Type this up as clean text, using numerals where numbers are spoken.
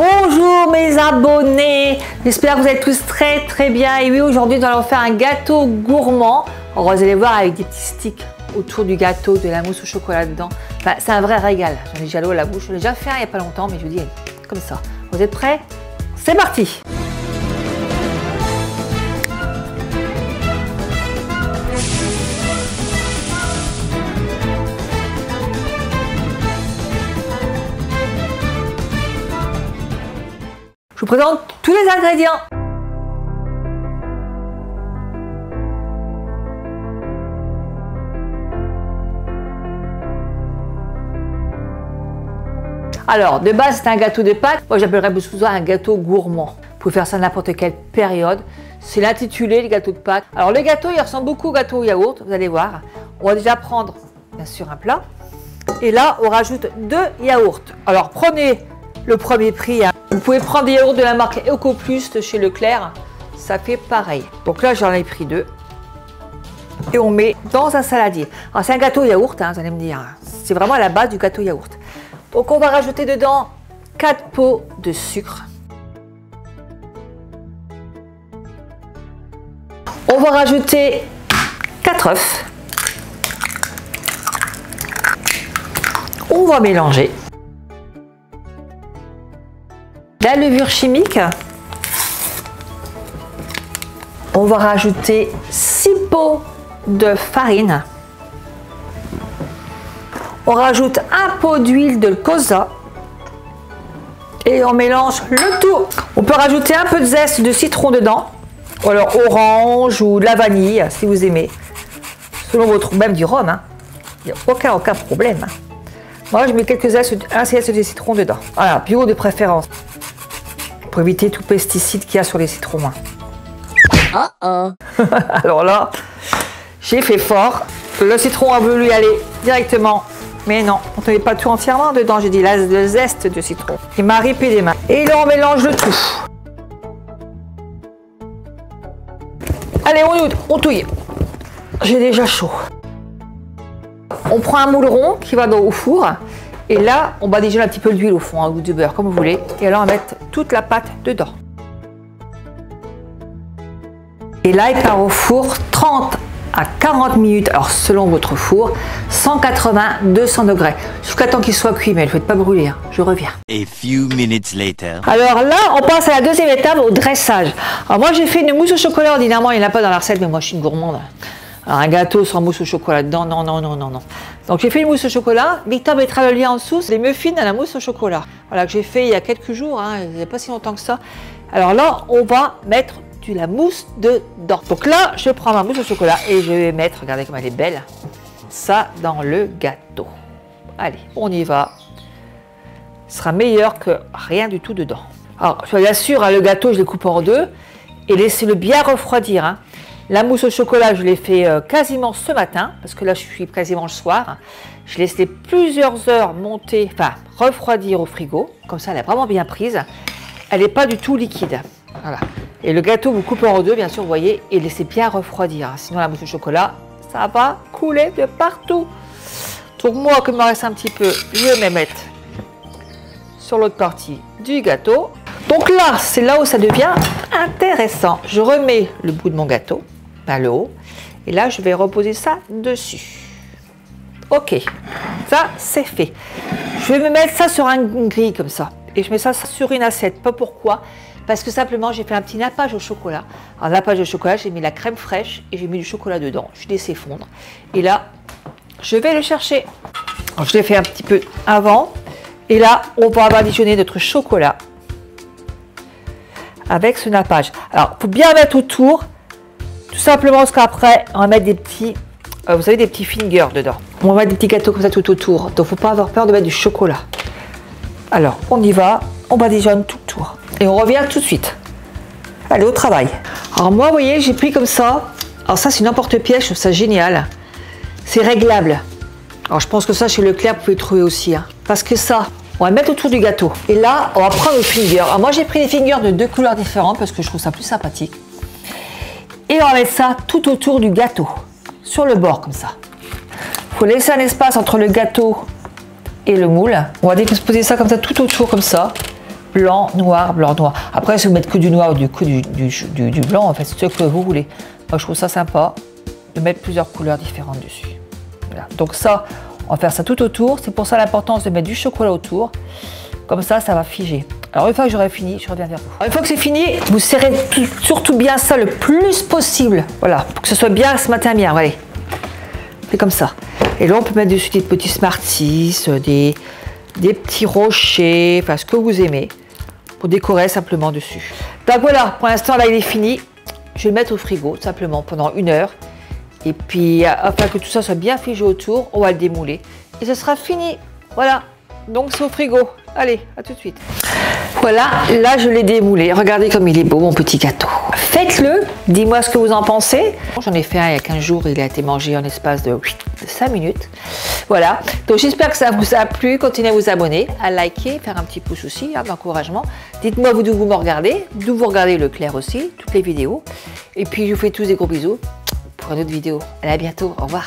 Bonjour mes abonnés, j'espère que vous êtes tous très bien. Et oui, aujourd'hui nous allons faire un gâteau gourmand. Alors, vous allez voir, avec des petits sticks autour du gâteau, de la mousse au chocolat dedans. Enfin, c'est un vrai régal. J'en ai déjà l'eau à la bouche. Je l'ai déjà fait il n'y a pas longtemps, mais je vous dis comme ça. Vous êtes prêts? C'est parti! Je vous présente tous les ingrédients. Alors, de base, c'est un gâteau de Pâques. Moi, j'appellerais plus souvent un gâteau gourmand. Vous pouvez faire ça à n'importe quelle période. C'est l'intitulé, le gâteau de Pâques. Alors, le gâteau, il ressemble beaucoup au gâteau au yaourt, vous allez voir. On va déjà prendre, bien sûr, un plat. Et là, on rajoute 2 yaourts. Alors, prenez le premier prix. Vous pouvez prendre des yaourts de la marque EcoPlus de chez Leclerc, ça fait pareil. Donc là, j'en ai pris 2 et on met dans un saladier. Alors c'est un gâteau yaourt, vous allez me dire, c'est vraiment à la base du gâteau yaourt. Donc on va rajouter dedans 4 pots de sucre. On va rajouter 4 œufs. On va mélanger. La levure chimique, on va rajouter 6 pots de farine. On rajoute un pot d'huile de colza et on mélange le tout. On peut rajouter un peu de zeste de citron dedans, ou alors orange ou de la vanille si vous aimez, selon votre, même du rhum. Il n'y a aucun problème. Moi, je mets quelques zestes, un zeste de citron dedans. Voilà, bio de préférence. Pour éviter tout pesticide qu'il y a sur les citrons. Alors là, j'ai fait fort. Le citron a voulu y aller directement. Mais non, on ne met pas tout entièrement dedans. J'ai dit le zeste de citron. Il m'a ripé les mains. Et là, on mélange le tout. Allez, on touille. J'ai déjà chaud. On prend un moule rond qui va au four. Et là, on badigeonne un petit peu d'huile au fond, un goût de beurre, comme vous voulez. Et là, on va mettre toute la pâte dedans. Et là, il part au four 30 à 40 minutes, alors selon votre four, 180-200 degrés. Jusqu'à temps qu'il soit cuit, mais ne le faites pas brûler, je reviens. A few minutes later. Alors là, on passe à la deuxième étape, au dressage. Alors moi, j'ai fait une mousse au chocolat, ordinairement, il n'y en a pas dans la recette, mais moi, je suis une gourmande. Alors, un gâteau sans mousse au chocolat dedans, non. Donc j'ai fait une mousse au chocolat. Victor mettra le lien en dessous, c'est les muffins à la mousse au chocolat. Voilà, que j'ai fait il y a quelques jours, il n'y a pas si longtemps que ça. Alors là, on va mettre de la mousse dedans. Donc là, je prends ma mousse au chocolat et je vais mettre, regardez comme elle est belle, ça dans le gâteau. Allez, on y va. Ce sera meilleur que rien du tout dedans. Alors, soyez sûr, le gâteau, je le coupe en deux et laissez-le bien refroidir. La mousse au chocolat, je l'ai fait quasiment ce matin, parce que là, je suis quasiment le soir. Je l'ai laissé plusieurs heures monter, enfin, refroidir au frigo. Comme ça, elle est vraiment bien prise. Elle n'est pas du tout liquide. Voilà. Et le gâteau, vous coupez en deux, bien sûr, vous voyez, et laissez bien refroidir. Sinon, la mousse au chocolat, ça va couler de partout. Donc, moi, comme il me reste un petit peu, je vais me mettre sur l'autre partie du gâteau. Donc là, c'est là où ça devient intéressant. Je remets le bout de mon gâteau, le haut, et là, je vais reposer ça dessus. Ok, ça, c'est fait. Je vais me mettre ça sur une grille comme ça, et je mets ça sur une assiette. Pas pourquoi, parce que simplement, j'ai fait un petit nappage au chocolat. Alors, nappage au chocolat, j'ai mis la crème fraîche et j'ai mis du chocolat dedans. Je laisse fondre. Et là, je vais le chercher. Alors, je l'ai fait un petit peu avant, et là, on va badigeonner notre chocolat avec ce nappage. Alors, il faut bien mettre autour, tout simplement parce qu'après, on va mettre des petits, vous savez, des petits fingers dedans. On va mettre des petits gâteaux comme ça tout autour. Donc, il ne faut pas avoir peur de mettre du chocolat. Alors, on y va, on badigeonne tout autour. Et on revient tout de suite. Allez, au travail. Alors, moi, vous voyez, j'ai pris comme ça. Alors, ça, c'est une emporte-pièce, je trouve ça génial. C'est réglable. Alors, je pense que ça, chez Leclerc, vous pouvez le trouver aussi. Parce que ça, on va le mettre autour du gâteau. Et là, on va prendre le finger. Alors moi, j'ai pris des fingers de 2 couleurs différentes parce que je trouve ça plus sympathique. Et on va mettre ça tout autour du gâteau, sur le bord comme ça. Il faut laisser un espace entre le gâteau et le moule. On va disposer ça comme ça, tout autour comme ça. blanc, noir, blanc, noir. Après, si vous mettez que du noir ou du blanc, en fait, c'est ce que vous voulez. Moi, je trouve ça sympa de mettre plusieurs couleurs différentes dessus. Voilà. Donc ça, on va faire ça tout autour. C'est pour ça l'importance de mettre du chocolat autour. Comme ça, ça va figer. Alors, une fois que j'aurai fini, je reviens vers vous. Alors, une fois que c'est fini, vous serrez surtout bien ça le plus possible. Voilà, pour que ce soit bien ce matin bien. Allez, c'est comme ça. Et là, on peut mettre dessus des petits Smarties, des petits rochers, enfin ce que vous aimez, pour décorer simplement dessus. Donc voilà, pour l'instant, là, il est fini. Je vais le mettre au frigo, simplement, pendant 1 heure. Et puis, afin que tout ça soit bien figé autour, on va le démouler. Et ce sera fini. Voilà, donc c'est au frigo. Allez, à tout de suite. Voilà, là je l'ai démoulé. Regardez comme il est beau, mon petit gâteau. Faites-le, dis-moi ce que vous en pensez. J'en ai fait un il y a 15 jours, il a été mangé en espace de 5 minutes. Voilà, donc j'espère que ça vous a plu. Continuez à vous abonner, à liker, faire un petit pouce aussi, d'encouragement. Dites-moi d'où vous me regardez, d'où vous regardez le clair aussi, toutes les vidéos. Et puis je vous fais tous des gros bisous pour une autre vidéo. À bientôt, au revoir.